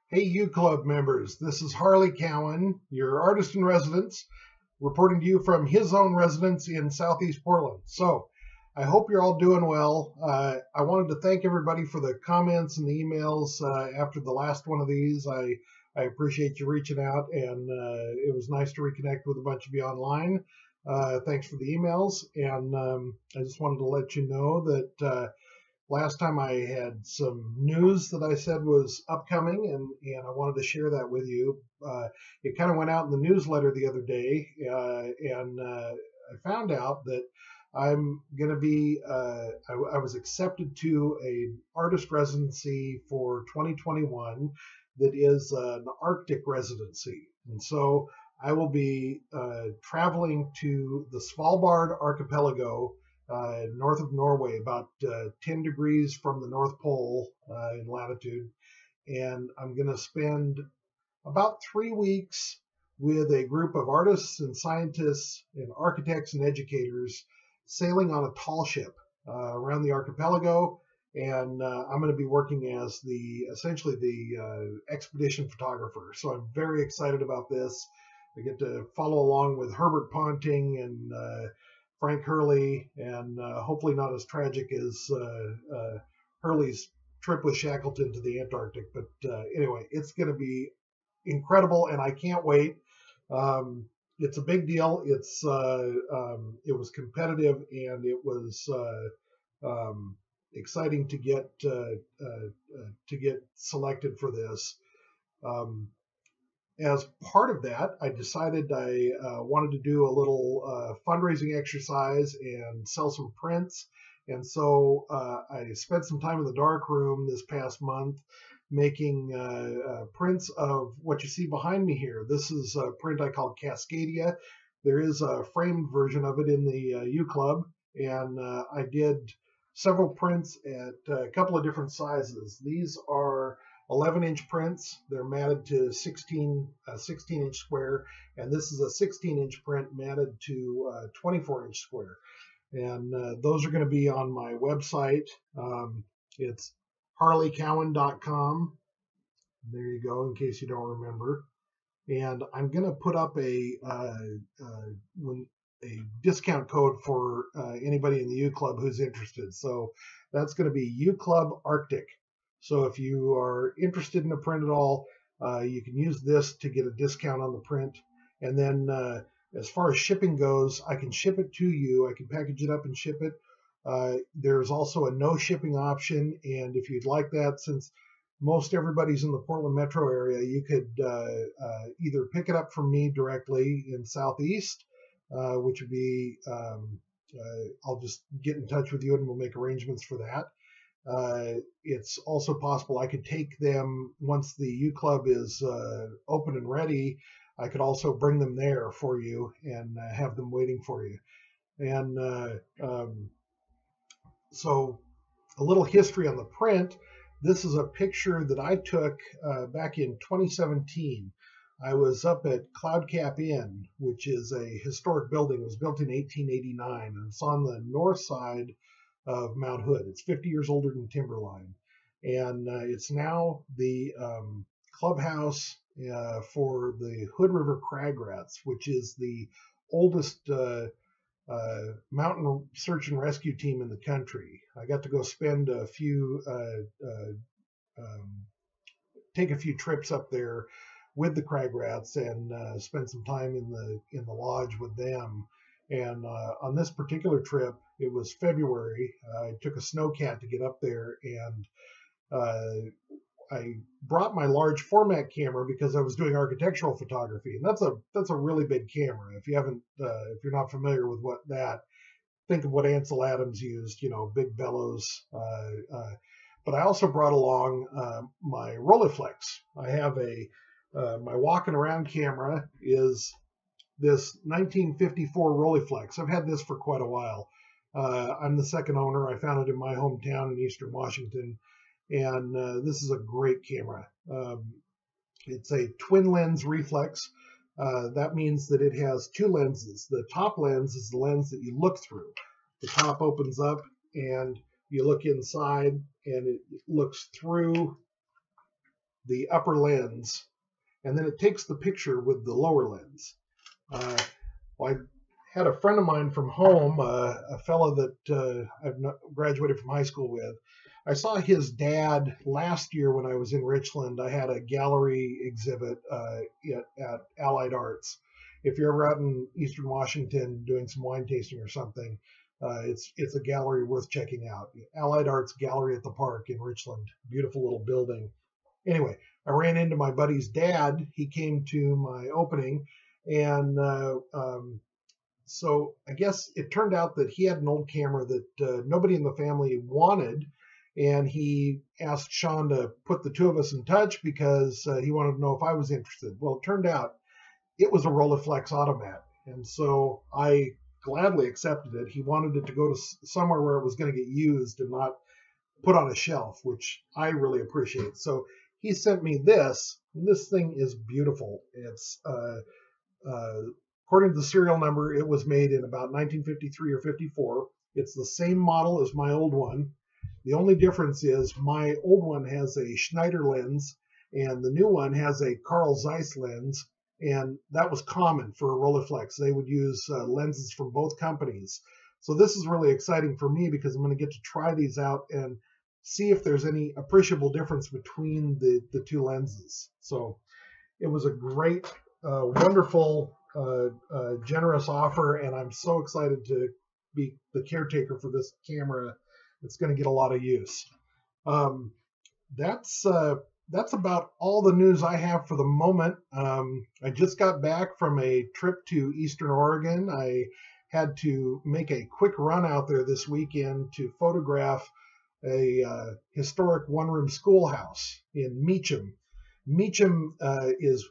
Hey, U Club members, this is Harley Cowan, your artist in residence, reporting to you from his own residence in Southeast Portland. So, I hope you're all doing well. I wanted to thank everybody for the comments and the emails after the last one of these. I appreciate you reaching out, and it was nice to reconnect with a bunch of you online. Thanks for the emails, and I just wanted to let you know that last time I had some news that I said was upcoming, and I wanted to share that with you. It kind of went out in the newsletter the other day, and I found out that I'm going to be, I was accepted to an artist residency for 2021 that is an Arctic residency. And so I will be traveling to the Svalbard archipelago north of Norway, about 10 degrees from the North Pole in latitude. And I'm going to spend about 3 weeks with a group of artists and scientists and architects and educators sailing on a tall ship around the archipelago. And I'm going to be working as essentially the expedition photographer. So I'm very excited about this. I get to follow along with Herbert Ponting and Frank Hurley, and hopefully not as tragic as Hurley's trip with Shackleton to the Antarctic. But anyway, it's going to be incredible, and I can't wait. It's a big deal. It was competitive, and it was exciting to get selected for this. As part of that, I decided I wanted to do a little fundraising exercise and sell some prints. And so I spent some time in the dark room this past month making prints of what you see behind me here. This is a print I called Cascadia. There is a framed version of it in the U Club, and I did several prints at a couple of different sizes. These are 11-inch prints. They're matted to 16-inch square, and this is a 16-inch print matted to 24-inch square. And those are going to be on my website. It's harleycowan.com. There you go, in case you don't remember. And I'm going to put up a discount code for anybody in the U Club who's interested. So that's going to be U Club Arctic. So if you are interested in a print at all, you can use this to get a discount on the print. And then as far as shipping goes, I can ship it to you. I can package it up and ship it. There's also a no shipping option. And if you'd like that, since most everybody's in the Portland metro area, you could either pick it up from me directly in Southeast, which would be, I'll just get in touch with you and we'll make arrangements for that. It's also possible I could take them once the U Club is open and ready. I could also bring them there for you and have them waiting for you. And so a little history on the print. This is a picture that I took back in 2017. I was up at Cloud Cap Inn, which is a historic building. It was built in 1889, and it's on the north side of Mount Hood. It's 50 years older than Timberline, and it's now the clubhouse for the Hood River Crag Rats, which is the oldest mountain search and rescue team in the country. I got to go spend take a few trips up there with the Crag Rats and spend some time in the lodge with them. And on this particular trip, it was February. I took a snowcat to get up there, and I brought my large format camera because I was doing architectural photography, and that's a really big camera. If you're not familiar with think of what Ansel Adams used, big bellows. But I also brought along my Rolleiflex. I have my walking around camera is this 1954 Rolleiflex. I've had this for quite a while. I'm the second owner. I found it in my hometown in Eastern Washington, and this is a great camera. It's a twin lens reflex. That means that it has two lenses. The top lens is the lens that you look through. The top opens up and you look inside, and it looks through the upper lens, and then it takes the picture with the lower lens. Well, I had a friend of mine from home, a fellow that I've graduated from high school with. I saw his dad last year when I was in Richland. I had a gallery exhibit at Allied Arts. If you're ever out in Eastern Washington doing some wine tasting or something, it's a gallery worth checking out. Allied Arts Gallery at the Park in Richland. Beautiful little building. Anyway, I ran into my buddy's dad. He came to my opening, and so I guess it turned out that he had an old camera that nobody in the family wanted, and he asked Sean to put the two of us in touch because he wanted to know if I was interested. Well, it turned out it was a Rolleiflex automat, and so I gladly accepted it. He wanted it to go to somewhere where it was going to get used and not put on a shelf, which I really appreciate. So he sent me this. This thing is beautiful. It's according to the serial number, it was made in about 1953 or 54. It's the same model as my old one. The only difference is my old one has a Schneider lens and the new one has a Carl Zeiss lens, and that was common for a Rolleiflex. They would use lenses from both companies. So this is really exciting for me because I'm going to get to try these out and see if there's any appreciable difference between the two lenses. So it was a great, wonderful, generous offer, and I'm so excited to be the caretaker for this camera. It's going to get a lot of use. That's about all the news I have for the moment. I just got back from a trip to Eastern Oregon. I had to make a quick run out there this weekend to photograph a historic one-room schoolhouse in Meacham. Meacham is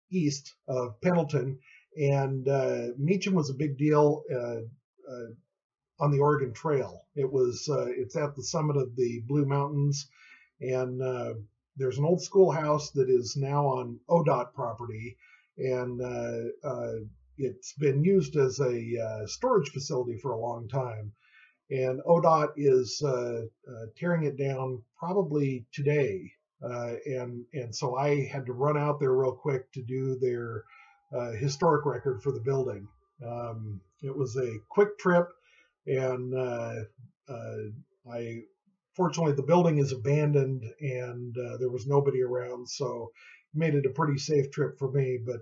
east of Pendleton, and Meacham was a big deal on the Oregon Trail. It's at the summit of the Blue Mountains, and there's an old schoolhouse that is now on ODOT property, and it's been used as a storage facility for a long time. And ODOT is tearing it down probably today. And so I had to run out there real quick to do their historic record for the building. It was a quick trip, and fortunately the building is abandoned and there was nobody around, so made it a pretty safe trip for me. But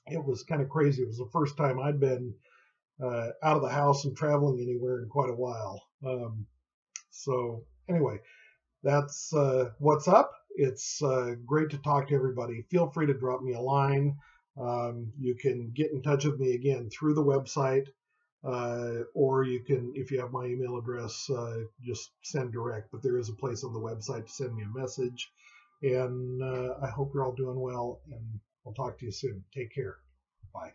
it was kind of crazy. It was the first time I'd been out of the house and traveling anywhere in quite a while. So anyway, that's what's up. It's great to talk to everybody. Feel free to drop me a line. You can get in touch with me again through the website, or you can, if you have my email address, just send direct. But there is a place on the website to send me a message. And I hope you're all doing well, and I'll talk to you soon. Take care. Bye.